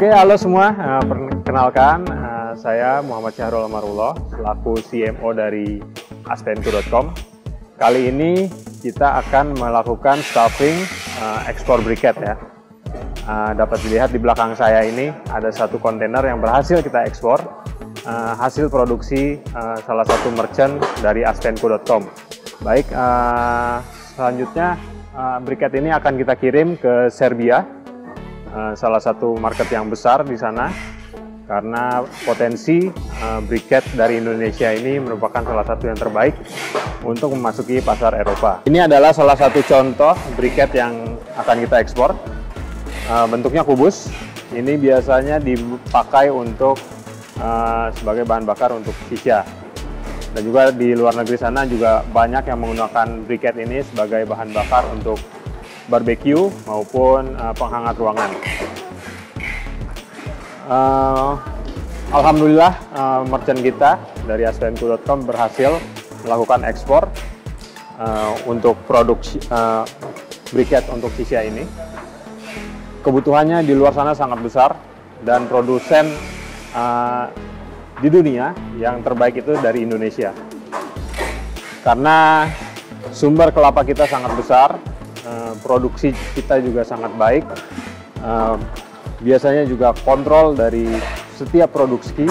Oke, halo semua. Perkenalkan, saya Muhammad Syahrul Amarullah, selaku CMO dari Aspenco.com. Kali ini kita akan melakukan stuffing ekspor briket ya. Dapat dilihat di belakang saya ini ada satu kontainer yang berhasil kita ekspor, hasil produksi salah satu merchant dari Aspenco.com. Baik, selanjutnya briket ini akan kita kirim ke Serbia, salah satu market yang besar di sana, karena potensi briket dari Indonesia ini merupakan salah satu yang terbaik untuk memasuki pasar Eropa. Ini adalah salah satu contoh briket yang akan kita ekspor. Bentuknya kubus. Ini biasanya dipakai untuk sebagai bahan bakar untuk shisha. Dan juga di luar negeri sana juga banyak yang menggunakan briket ini sebagai bahan bakar untuk barbecue maupun penghangat ruangan. Alhamdulillah merchant kita dari Aspenco.com berhasil melakukan ekspor untuk produk briket untuk shisha ini. Kebutuhannya di luar sana sangat besar dan produsen di dunia yang terbaik itu dari Indonesia. Karena sumber kelapa kita sangat besar, produksi kita juga sangat baik. Biasanya juga kontrol dari setiap produksi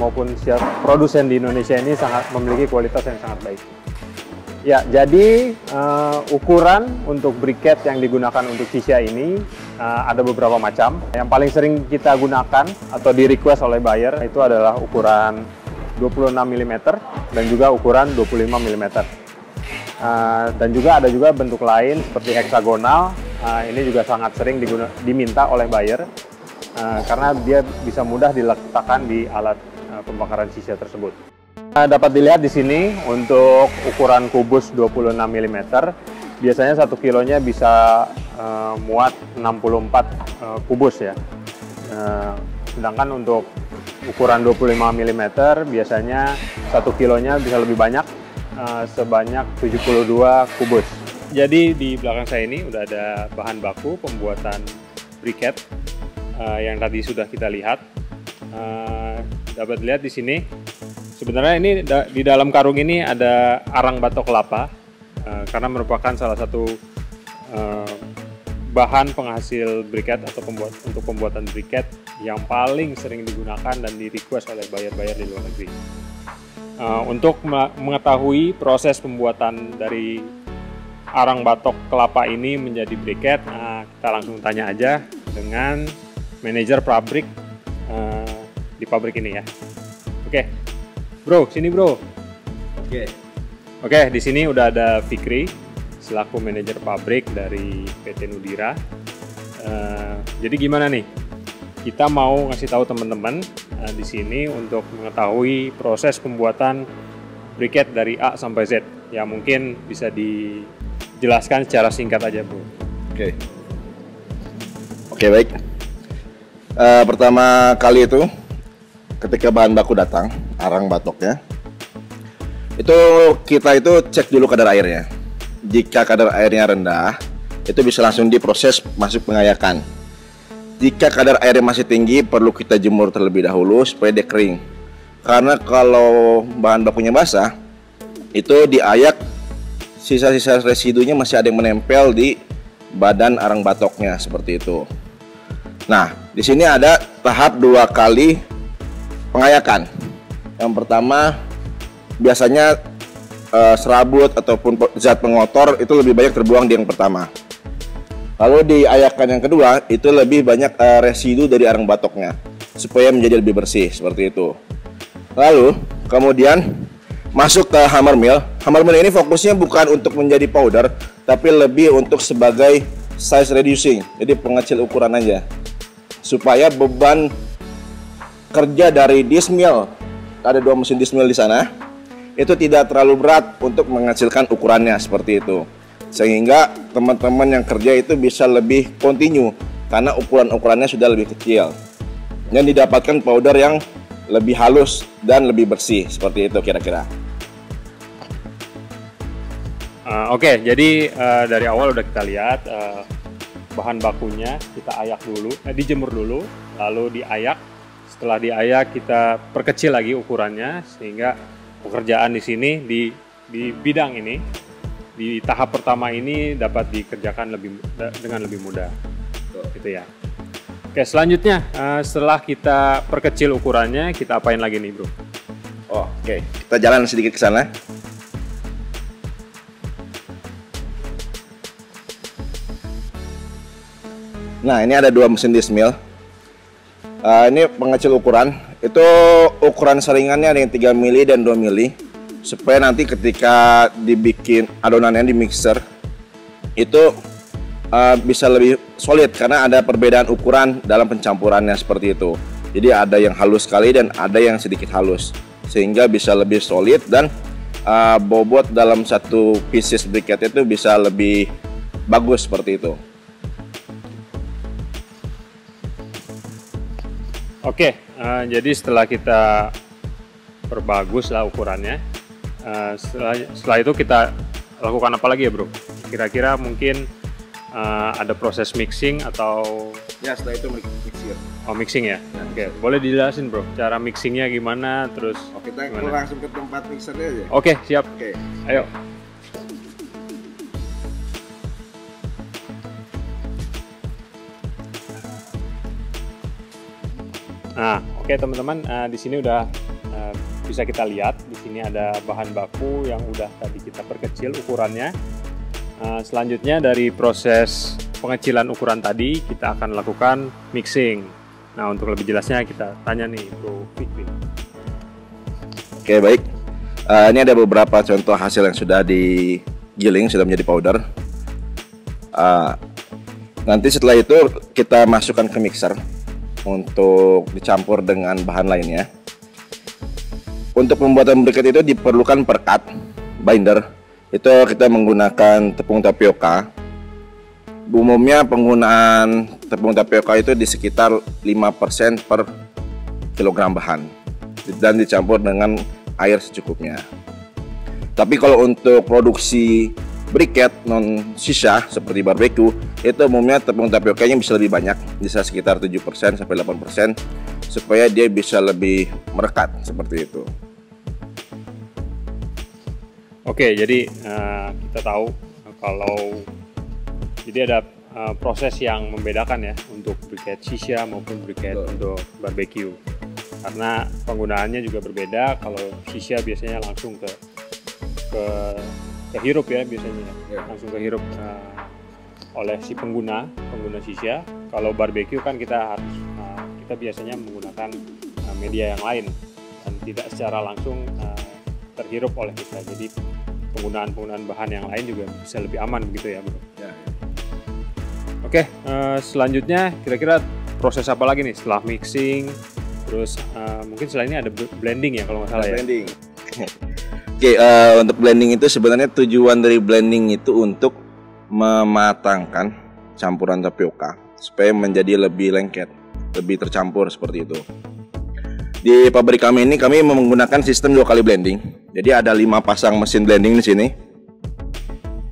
maupun setiap produsen di Indonesia ini sangat memiliki kualitas yang sangat baik. Ya, jadi ukuran untuk briket yang digunakan untuk shisha ini ada beberapa macam. Yang paling sering kita gunakan atau di request oleh buyer itu adalah ukuran 26 mm dan juga ukuran 25 mm. Dan juga ada juga bentuk lain seperti heksagonal. Ini juga sangat sering diminta oleh buyer karena dia bisa mudah diletakkan di alat pembakaran shisha tersebut. Dapat dilihat di sini untuk ukuran kubus 26 mm, biasanya 1 kilonya bisa muat 64 kubus ya. Sedangkan untuk ukuran 25 mm biasanya 1 kilonya bisa lebih banyak, sebanyak 72 kubus. Jadi di belakang saya ini udah ada bahan baku pembuatan briket yang tadi sudah kita lihat. Dapat dilihat di sini. Sebenarnya ini di dalam karung ini ada arang batok kelapa karena merupakan salah satu bahan penghasil briket atau untuk pembuatan briket yang paling sering digunakan dan di request oleh buyer-buyer di luar negeri. Untuk mengetahui proses pembuatan dari arang batok kelapa ini menjadi briket, kita langsung tanya aja dengan manajer pabrik di pabrik ini ya. Oke. Bro, sini bro. Oke, di sini udah ada Fikri selaku manajer pabrik dari PT Nudira. Jadi gimana nih? Kita mau ngasih tahu teman-teman di sini untuk mengetahui proses pembuatan briket dari A sampai Z. Ya mungkin bisa dijelaskan secara singkat aja, bro. Oke, baik. Pertama kali itu ketika bahan baku datang, arang batoknya, itu kita cek dulu kadar airnya. Jika kadar airnya rendah, itu bisa langsung diproses masuk pengayakan. Jika kadar airnya masih tinggi, perlu kita jemur terlebih dahulu supaya dia kering. Karena kalau bahan bakunya basah, itu diayak, sisa-sisa residunya masih ada yang menempel di badan arang batoknya seperti itu. Nah, di sini ada tahap 2 kali pengayakan. Yang pertama, biasanya serabut ataupun zat pengotor itu lebih banyak terbuang di yang pertama. Lalu di ayakan yang kedua, itu lebih banyak residu dari arang batoknya supaya menjadi lebih bersih seperti itu. Lalu kemudian masuk ke hammer mill. Hammer mill ini fokusnya bukan untuk menjadi powder, tapi lebih untuk sebagai size reducing, jadi pengecil ukuran aja, supaya beban kerja dari disc mill, ada 2 mesin disc mill di sana, itu tidak terlalu berat untuk menghasilkan ukurannya seperti itu, sehingga teman-teman yang kerja itu bisa lebih kontinu karena ukurannya sudah lebih kecil dan didapatkan powder yang lebih halus dan lebih bersih seperti itu kira-kira. Oke, jadi dari awal udah kita lihat bahan bakunya kita ayak dulu, dijemur dulu, lalu diayak. Setelah diayak kita perkecil lagi ukurannya sehingga pekerjaan di sini di bidang ini di tahap pertama ini dapat dikerjakan dengan lebih mudah. Gitu ya. Oke, selanjutnya setelah kita perkecil ukurannya, kita apain lagi nih, Bro? Oke, kita jalan sedikit ke sana. Nah, ini ada 2 mesin dismill. Ini pengecil ukuran. Itu ukuran saringannya ada yang 3 mili dan 2 mili. Supaya nanti ketika dibikin adonannya di mixer itu bisa lebih solid karena ada perbedaan ukuran dalam pencampurannya seperti itu. Jadi ada yang halus sekali dan ada yang sedikit halus sehingga bisa lebih solid dan bobot dalam satu pieces briquette itu bisa lebih bagus seperti itu. Oke, jadi setelah kita perbagus lah ukurannya, setelah itu kita lakukan apa lagi ya, Bro? Kira-kira mungkin ada proses mixing atau... Ya, setelah itu mixing. Oh, mixing ya? Oke, boleh dijelasin, Bro, cara mixingnya gimana, terus kita gimana? langsung ke tempat mixernya aja. Oke, siap. Oke. Ayo. Nah, oke teman-teman, di sini udah bisa kita lihat. Di sini ada bahan baku yang udah tadi kita perkecil ukurannya. Selanjutnya dari proses pengecilan ukuran tadi, kita akan lakukan mixing. Nah, untuk lebih jelasnya kita tanya nih, Bro Fikri. Oke, baik. Ini ada beberapa contoh hasil yang sudah digiling, sudah menjadi powder. Nanti setelah itu kita masukkan ke mixer untuk dicampur dengan bahan lainnya. Untuk pembuatan briquette itu diperlukan perekat binder. Itu kita menggunakan tepung tapioka. Umumnya penggunaan tepung tapioka itu di sekitar 5% per kilogram bahan dan dicampur dengan air secukupnya. Tapi kalau untuk produksi briquette non sisa seperti barbecue itu umumnya tepung tapiokanya bisa lebih banyak, bisa sekitar 7% sampai 8% supaya dia bisa lebih merekat seperti itu. Oke, jadi kita tahu kalau jadi ada proses yang membedakan ya untuk briquette sisa maupun briquette untuk barbecue. Karena penggunaannya juga berbeda. Kalau sisa biasanya langsung kehirup ya biasanya, langsung kehirup oleh si pengguna sisa. Kalau barbecue kan kita biasanya menggunakan media yang lain dan tidak secara langsung terhirup oleh kita. Jadi penggunaan bahan yang lain juga bisa lebih aman begitu ya, Bro. Ya. Oke, selanjutnya kira-kira proses apa lagi nih setelah mixing? Terus mungkin selain ini ada blending ya kalau nggak salah ya. Blending. Oke, untuk blending itu sebenarnya tujuan dari blending itu untuk mematangkan campuran tapioka supaya menjadi lebih lengket, lebih tercampur seperti itu. Di pabrik kami ini kami menggunakan sistem 2 kali blending. Jadi ada 5 pasang mesin blending di sini.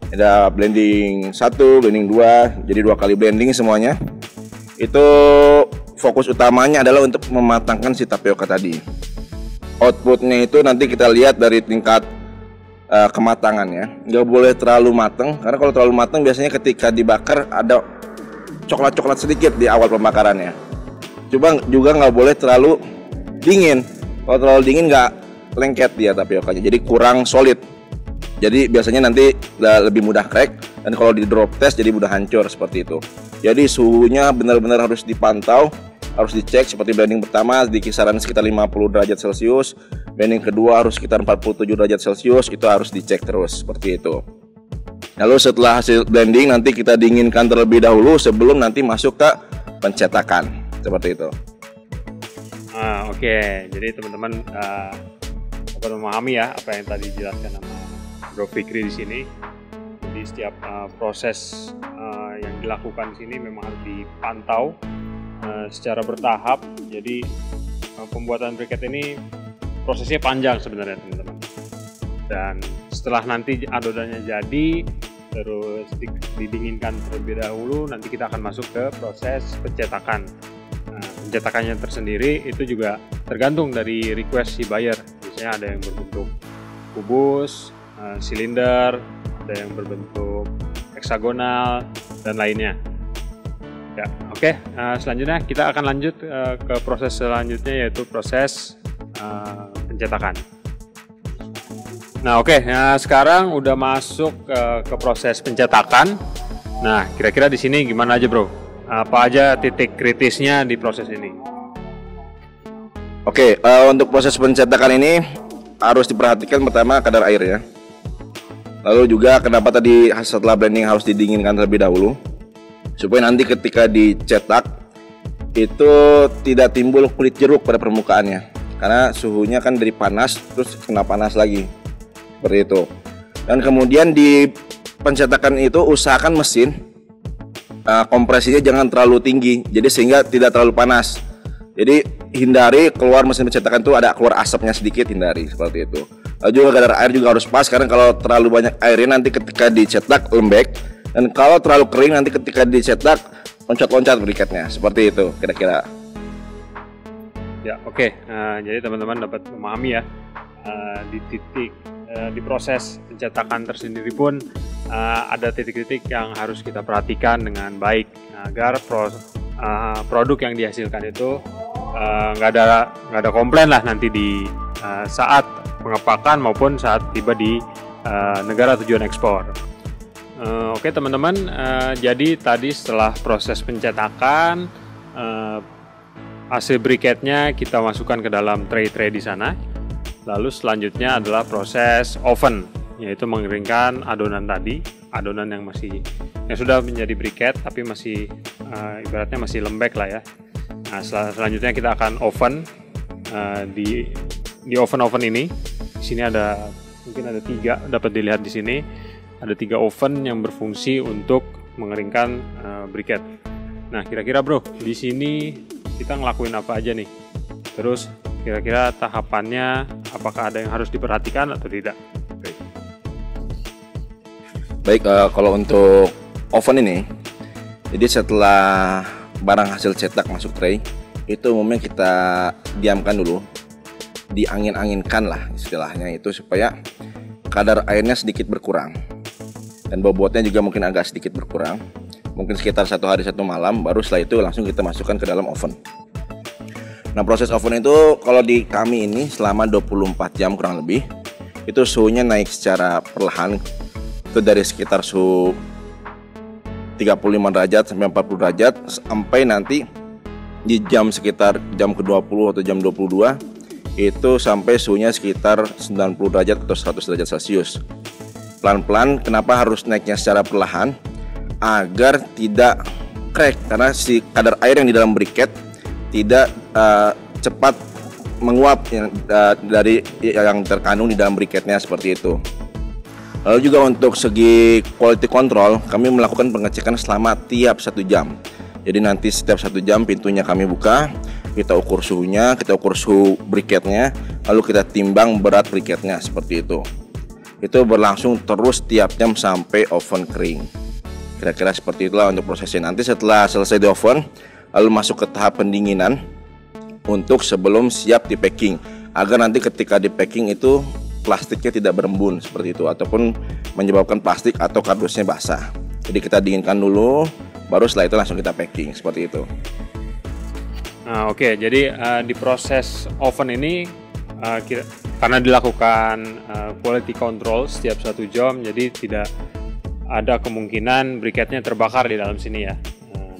Ada blending 1, blending 2, jadi 2 kali blending semuanya. Itu fokus utamanya adalah untuk mematangkan si tapioka tadi. Outputnya itu nanti kita lihat dari tingkat kematangannya. Nggak boleh terlalu matang, karena kalau terlalu matang biasanya ketika dibakar ada coklat-coklat sedikit di awal pembakarannya. Coba juga nggak boleh terlalu dingin. Kalau terlalu dingin nggak lengket dia tapiokanya, jadi kurang solid. Jadi biasanya nanti lebih mudah crack, dan kalau di drop test jadi mudah hancur seperti itu. Jadi suhunya benar-benar harus dipantau, harus dicek. Seperti blending pertama di kisaran sekitar 50 derajat Celcius, blending kedua harus sekitar 47 derajat Celcius, itu harus dicek terus seperti itu. Lalu setelah hasil blending nanti kita dinginkan terlebih dahulu sebelum nanti masuk ke pencetakan seperti itu. Oke. Jadi teman-teman dapat memahami ya apa yang tadi dijelaskan sama Bro Fikri di sini. Jadi setiap proses yang dilakukan di sini memang harus dipantau secara bertahap. Jadi pembuatan briquette ini prosesnya panjang sebenarnya teman-teman. Dan setelah nanti adonannya jadi, terus didinginkan terlebih dahulu, nanti kita akan masuk ke proses pencetakan. Nah, pencetakannya tersendiri itu juga tergantung dari request si buyer. Biasanya ada yang berbentuk kubus, silinder, ada yang berbentuk heksagonal, dan lainnya. Ya, oke. Selanjutnya kita akan lanjut ke proses selanjutnya, yaitu proses pencetakan. Nah, oke. Nah, sekarang udah masuk ke proses pencetakan. Nah, kira-kira di sini gimana aja, bro? Apa aja titik kritisnya di proses ini? Oke, untuk proses pencetakan ini harus diperhatikan pertama kadar air ya. Lalu juga kenapa tadi setelah blending harus didinginkan terlebih dahulu, supaya nanti ketika dicetak itu tidak timbul kulit jeruk pada permukaannya, karena suhunya kan dari panas terus kena panas lagi, seperti itu. Dan kemudian di pencetakan itu usahakan mesin kompresinya jangan terlalu tinggi, jadi sehingga tidak terlalu panas. Jadi hindari keluar mesin pencetakan itu ada keluar asapnya sedikit, hindari seperti itu. Lalu juga kadar air juga harus pas, karena kalau terlalu banyak airnya nanti ketika dicetak lembek, dan kalau terlalu kering nanti ketika dicetak loncat-loncat briketnya, seperti itu kira-kira. Ya, oke. Jadi teman-teman dapat memahami ya, di proses pencetakan tersendiri pun ada titik-titik yang harus kita perhatikan dengan baik agar produk yang dihasilkan itu nggak ada komplain lah nanti di saat pengepakan maupun saat tiba di negara tujuan ekspor. Oke teman-teman, jadi tadi setelah proses pencetakan, hasil briketnya kita masukkan ke dalam tray-tray di sana. Lalu selanjutnya adalah proses oven, yaitu mengeringkan adonan tadi, adonan yang sudah menjadi briket tapi masih ibaratnya masih lembek lah ya. Nah, selanjutnya kita akan oven di oven ini. Di sini mungkin ada 3, dapat dilihat di sini ada 3 oven yang berfungsi untuk mengeringkan briket. Nah, kira-kira bro, di sini kita ngelakuin apa aja nih? Terus kira-kira tahapannya apakah ada yang harus diperhatikan atau tidak? Baik, kalau untuk oven ini, jadi setelah barang hasil cetak masuk tray, itu umumnya kita diamkan dulu, diangin-anginkan lah istilahnya itu, supaya kadar airnya sedikit berkurang dan bobotnya juga mungkin agak sedikit berkurang, mungkin sekitar 1 hari 1 malam, baru setelah itu langsung kita masukkan ke dalam oven. Nah, proses oven itu kalau di kami ini selama 24 jam kurang lebih, itu suhunya naik secara perlahan, itu dari sekitar suhu 35 derajat sampai 40 derajat, sampai nanti di sekitar jam ke-20 atau jam 22 itu sampai suhunya sekitar 90 derajat atau 100 derajat Celcius. Pelan-pelan, kenapa harus naiknya secara perlahan? Agar tidak crack, karena si kadar air yang di dalam briket tidak cepat menguap dari yang terkandung di dalam briketnya, seperti itu. Lalu juga untuk segi quality control, kami melakukan pengecekan selama tiap 1 jam. Jadi nanti setiap 1 jam pintunya kami buka, kita ukur suhunya, kita ukur suhu briketnya, lalu kita timbang berat briketnya, seperti itu. Itu berlangsung terus tiap jam sampai oven kering. Kira-kira seperti itulah untuk prosesnya. Nanti setelah selesai di oven, lalu masuk ke tahap pendinginan untuk sebelum siap di packing, agar nanti ketika di packing itu plastiknya tidak berembun seperti itu, ataupun menyebabkan plastik atau kardusnya basah. Jadi kita dinginkan dulu, baru setelah itu langsung kita packing, seperti itu. Nah, oke. Jadi di proses oven ini karena dilakukan quality control setiap 1 jam, jadi tidak ada kemungkinan briketnya terbakar di dalam sini ya.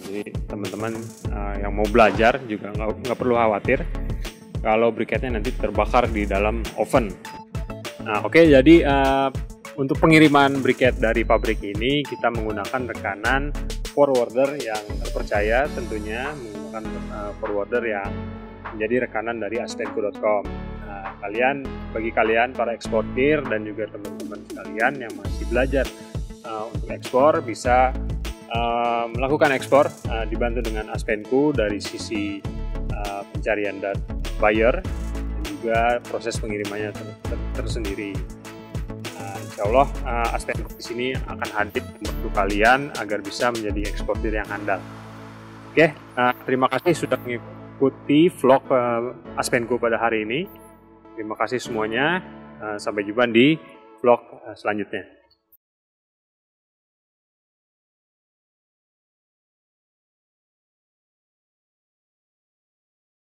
Jadi teman-teman yang mau belajar juga nggak perlu khawatir kalau briketnya nanti terbakar di dalam oven. Nah, oke. Jadi untuk pengiriman briket dari pabrik ini kita menggunakan rekanan forwarder yang terpercaya, tentunya menggunakan forwarder yang menjadi rekanan dari aspenco.com. Nah, bagi kalian para eksportir dan juga teman-teman sekalian yang masih belajar untuk ekspor, bisa melakukan ekspor dibantu dengan Aspenco dari sisi pencarian dan buyer, dan juga proses pengirimannya tersendiri. Insya Allah Aspenco di sini akan hadir membantu kalian agar bisa menjadi eksportir yang handal. Oke, terima kasih sudah mengikuti vlog Aspenco pada hari ini. Terima kasih semuanya. Sampai jumpa di vlog selanjutnya.